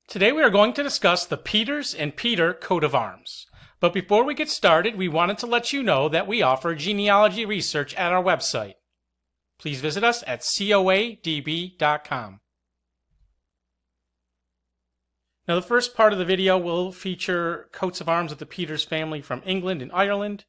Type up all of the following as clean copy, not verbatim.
Today we are going to discuss the Peters and Petre coat of arms. But before we get started, we wanted to let you know that we offer genealogy research at our website. Please visit us at coadb.com. Now the first part of the video will feature coats of arms of the Peters family from England and Ireland.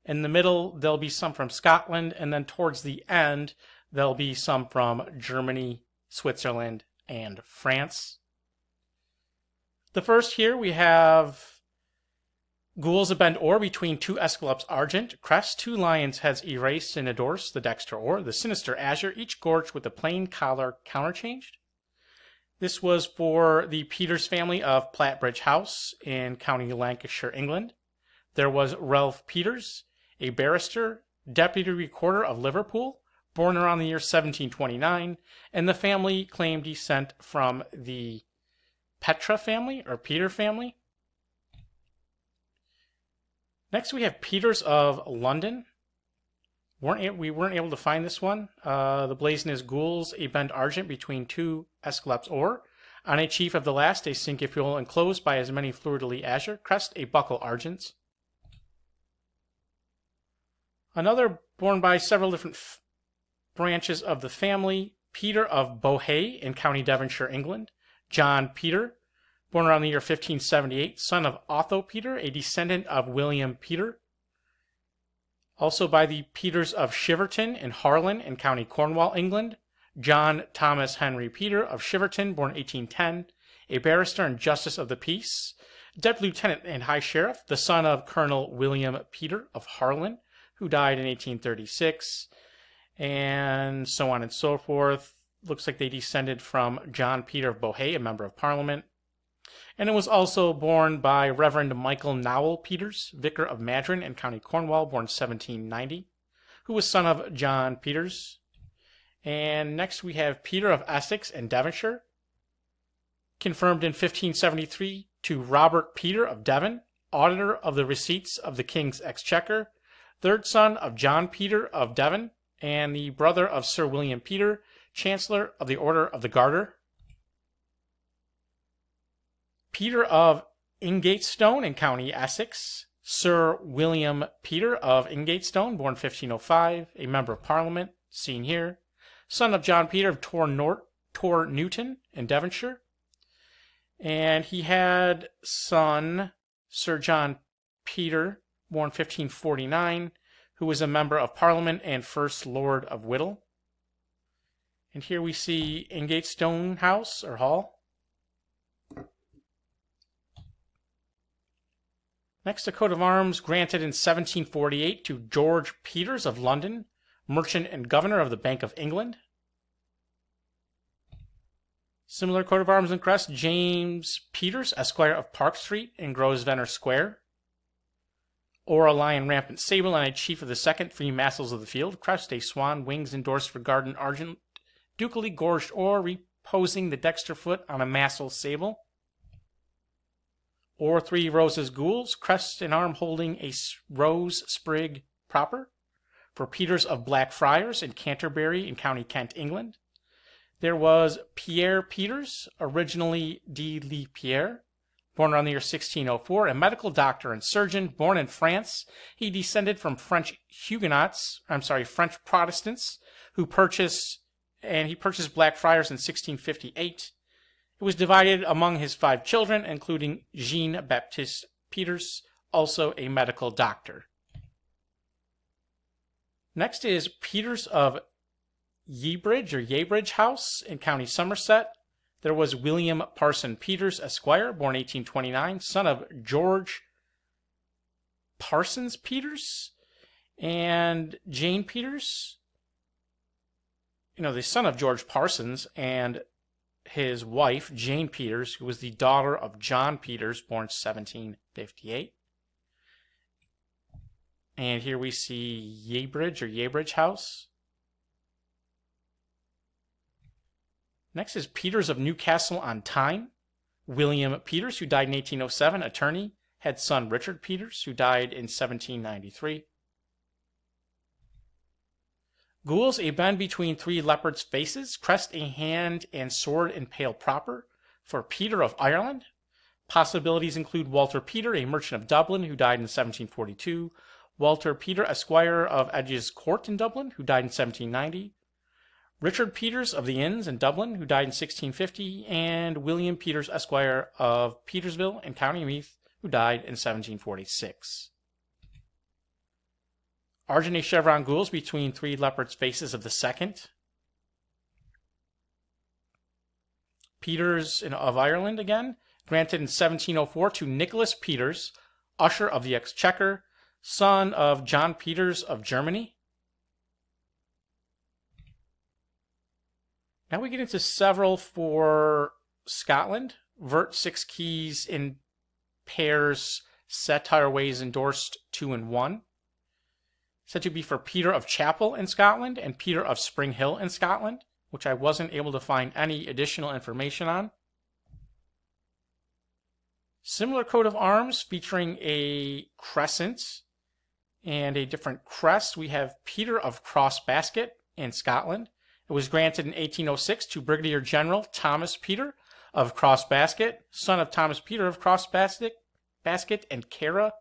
In the middle there'll be some from Scotland, and then towards the end there'll be some from Germany, Switzerland, and France. The first here we have Gules of bend or between two escallops argent, crest, two lions' heads erased and addorsed, the dexter or the sinister azure, each gorged with a plain collar counterchanged. This was for the Peters family of Platbridge House in County Lancashire, England. There was Ralph Peters, a barrister, deputy recorder of Liverpool, born around the year 1729, and the family claimed descent from the Petre family or Petre family. Next we have Peters of London. We weren't able to find this one. The blazon is Gules, a bend argent between two escallops or. On a chief of the last, a cinquefoil enclosed by as many fleurs-de-lis azure. Crest, a buckle argent. Another born by several different branches of the family, Petre of Bohay in County Devonshire, England. John Petre, born around the year 1578, son of Otho Petre, a descendant of William Petre. Also by the Peters of Shiverton in Holland in County Cornwall, England. John Thomas Henry Petre of Shiverton, born 1810, a barrister and justice of the peace, deputy lieutenant and high sheriff, the son of Colonel William Petre of Holland, who died in 1836, and so on and so forth. Looks like they descended from John Petre of Bohay, a member of Parliament. And it was also borne by Reverend Michael Nowell Peters, vicar of Madron in County Cornwall, born 1790, who was son of John Peters. And next we have Petre of Essex and Devonshire, confirmed in 1573 to Robert Petre of Devon, auditor of the receipts of the King's Exchequer, third son of John Petre of Devon, and the brother of Sir William Petre, Chancellor of the Order of the Garter. Petre of Ingatestone in County Essex, Sir William Petre of Ingatestone, born 1505, a member of Parliament, seen here, son of John Petre of Tor Newton in Devonshire, and he had son Sir John Petre, born 1549, who was a member of Parliament and First Lord of Whittle. And here we see Ingatestone House or Hall. Next, a coat of arms granted in 1748 to George Peters of London, merchant and governor of the Bank of England. Similar coat of arms and crest, James Peters, Esquire of Park Street in Grosvenor Square. Or a lion rampant sable and a chief of the second, three massels of the field. Crest, a swan, wings endorsed for garden argent, ducally gorged or reposing the dexter foot on a massel sable. Or three roses gules, crest and arm holding a rose sprig proper, for Peters of Blackfriars in Canterbury in County Kent, England. There was Pierre Peters, originally de-lis, born around the year 1604, a medical doctor and surgeon, born in France. He descended from French Protestants, who purchased Blackfriars in 1658. It was divided among his 5 children, including Jean-Baptiste Peters, also a medical doctor. Next is Peters of Yebridge House in County Somerset. There was William Parson Peters, Esquire, born 1829, son of George Parsons Peters and Jane Peters. The son of George Parsons and his wife, Jane Peters, who was the daughter of John Peters, born 1758. And here we see Yebridge House. Next is Peters of Newcastle on Tyne. William Peters, who died in 1807, attorney, had son Richard Peters, who died in 1793. Gules, a bend between three leopards' faces, crest, a hand, and sword impaled proper, for Petre of Ireland. Possibilities include Walter Petre, a merchant of Dublin, who died in 1742. Walter Petre, Esquire of Edge's Court in Dublin, who died in 1790. Richard Peters of the Inns in Dublin, who died in 1650. And William Peters, Esquire of Petersville in County Meath, who died in 1746. Argent chevron gules between three leopard's faces of the second. Peters of Ireland again, granted in 1704 to Nicholas Peters, Usher of the Exchequer, son of John Peters of Germany. Now we get into several for Scotland. Vert 6 keys in pairs, satire ways endorsed 2 and 1. Said to be for Petre of Chapel in Scotland and Petre of Spring Hill in Scotland, which I wasn't able to find any additional information on. Similar coat of arms featuring a crescent and a different crest. We have Petre of Cross Basket in Scotland. It was granted in 1806 to Brigadier General Thomas Petre of Cross Basket, son of Thomas Petre of Cross Basket and Cara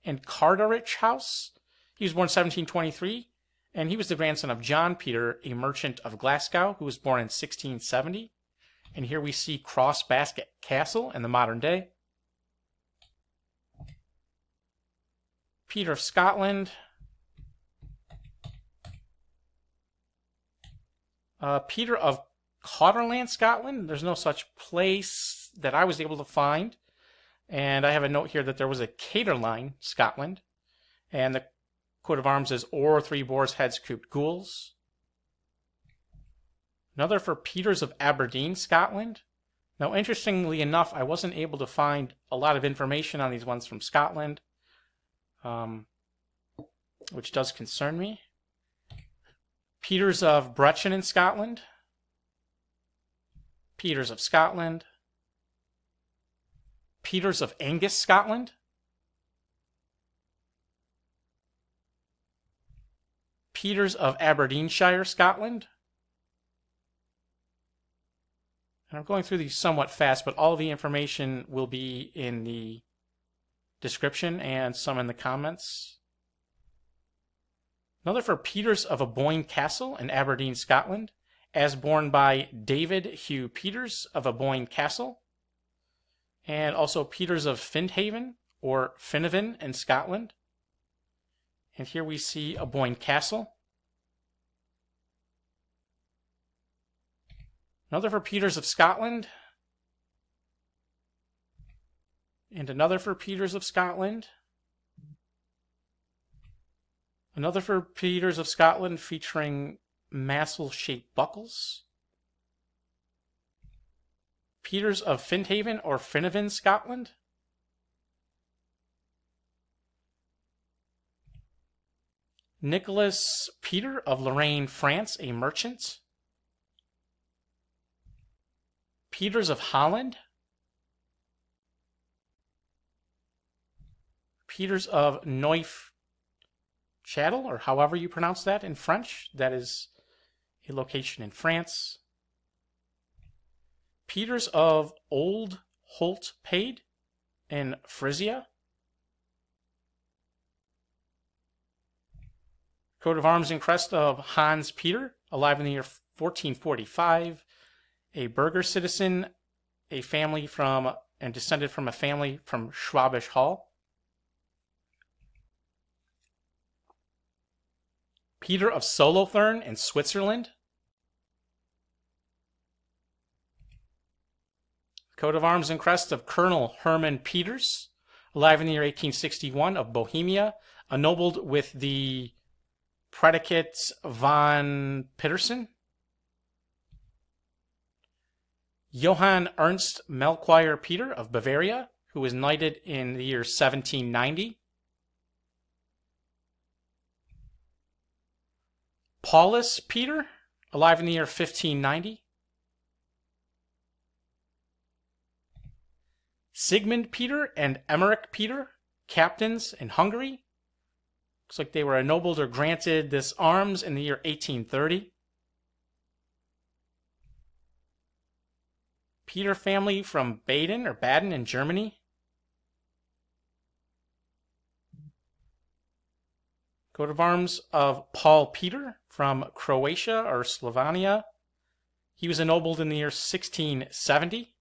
and Carterich House. He was born in 1723, and he was the grandson of John Petre, a merchant of Glasgow, who was born in 1670. And here we see Cross Basket Castle in the modern day. Petre of Scotland. Petre of Cotterland, Scotland. There's no such place that I was able to find. And I have a note here that there was a Caterline, Scotland. And the coat of arms is Or 3 boars heads cooped gules. Another for Peters of Aberdeen, Scotland. Now, interestingly enough, I wasn't able to find a lot of information on these ones from Scotland, which does concern me. Peters of Brechin in Scotland. Peters of Scotland. Peters of Angus, Scotland. Peters of Aberdeenshire, Scotland. And I'm going through these somewhat fast, but all of the information will be in the description and some in the comments. Another for Peters of Aboyne Castle in Aberdeen, Scotland, as borne by David Hugh Peters of Aboyne Castle. And also Peters of Findhaven or Finnhaven in Scotland. And here we see Aboyne Castle. Another for Peters of Scotland. And another for Peters of Scotland. Another for Peters of Scotland featuring massel-shaped buckles. Peters of Findhaven or Finnhaven, Scotland. Nicholas Petre of Lorraine, France, a merchant. Peters of Holland. Peters of Neuf Châtel, or however you pronounce that in French. That is a location in France. Peters of Old Holt Pade in Frisia. Coat of arms and crest of Hans Petre, alive in the year 1445, a burgher citizen, a family from, and descended from a family from Schwabish Hall. Petre of Solothurn in Switzerland. Coat of arms and crest of Colonel Herman Peters, alive in the year 1861, of Bohemia, ennobled with the predicate von Petersen. Johann Ernst Melchior Petre of Bavaria, who was knighted in the year 1790. Paulus Petre, alive in the year 1590. Sigmund Petre and Emmerich Petre, captains in Hungary. Looks like they were ennobled or granted this arms in the year 1830. Petre family from Baden in Germany. Coat of arms of Paul Petre from Croatia or Slovenia. He was ennobled in the year 1670.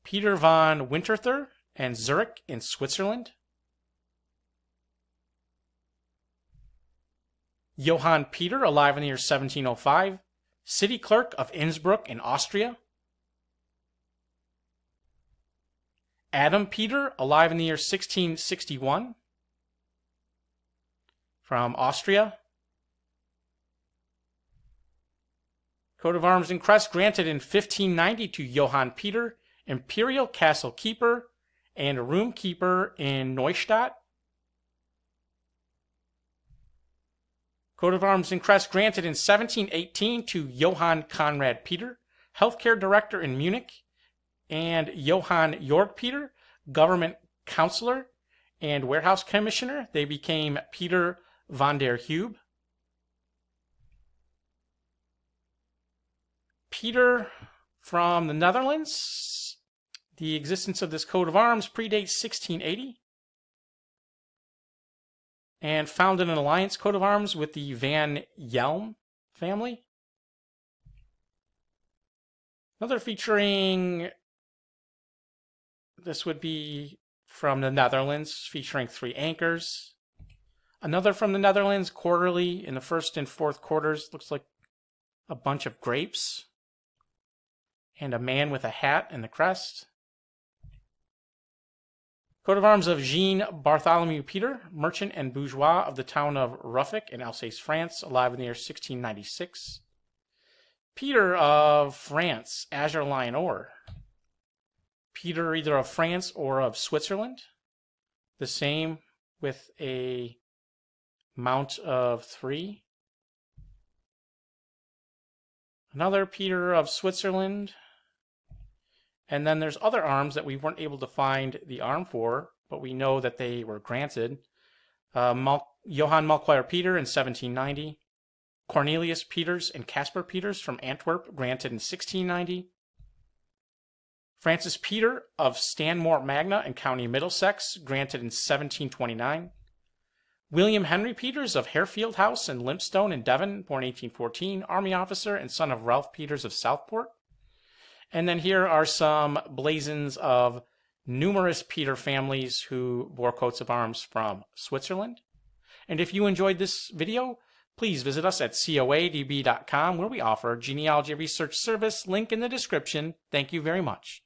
Peter von Winterthur and Zurich in Switzerland. Johann Petre, alive in the year 1705, city clerk of Innsbruck in Austria. Adam Petre, alive in the year 1661, from Austria. Coat of arms and crest granted in 1590 to Johann Petre, imperial castle keeper and room keeper in Neustadt. Coat of arms and crest granted in 1718 to Johann Conrad Petre, healthcare director in Munich, and Johann Jörg Petre, government counselor and warehouse commissioner. They became Peter van der Hube. Petre from the Netherlands. The existence of this coat of arms predates 1680. And founded an alliance coat of arms with the Van Yelm family. Another featuring, this would be from the Netherlands, featuring 3 anchors. Another from the Netherlands, quarterly in the first and fourth quarters, looks like a bunch of grapes. And a man with a hat and the crest. Coat of arms of Jean Bartholomew Petre, merchant and bourgeois of the town of Ruffic in Alsace, France, alive in the year 1696. Petre of France, azure lion or. Petre either of France or of Switzerland. The same with a mount of 3. Another Petre of Switzerland. And then there's other arms that we weren't able to find the arm for, but we know that they were granted. Johann Malquire Petre in 1790. Cornelius Peters and Caspar Peters from Antwerp, granted in 1690. Francis Petre of Stanmore Magna in County Middlesex, granted in 1729. William Henry Peters of Harefield House in Limpstone in Devon, born 1814, army officer and son of Ralph Peters of Southport. And then here are some blazons of numerous Petre families who bore coats of arms from Switzerland. And if you enjoyed this video, please visit us at coadb.com, where we offer genealogy research service. Link in the description. Thank you very much.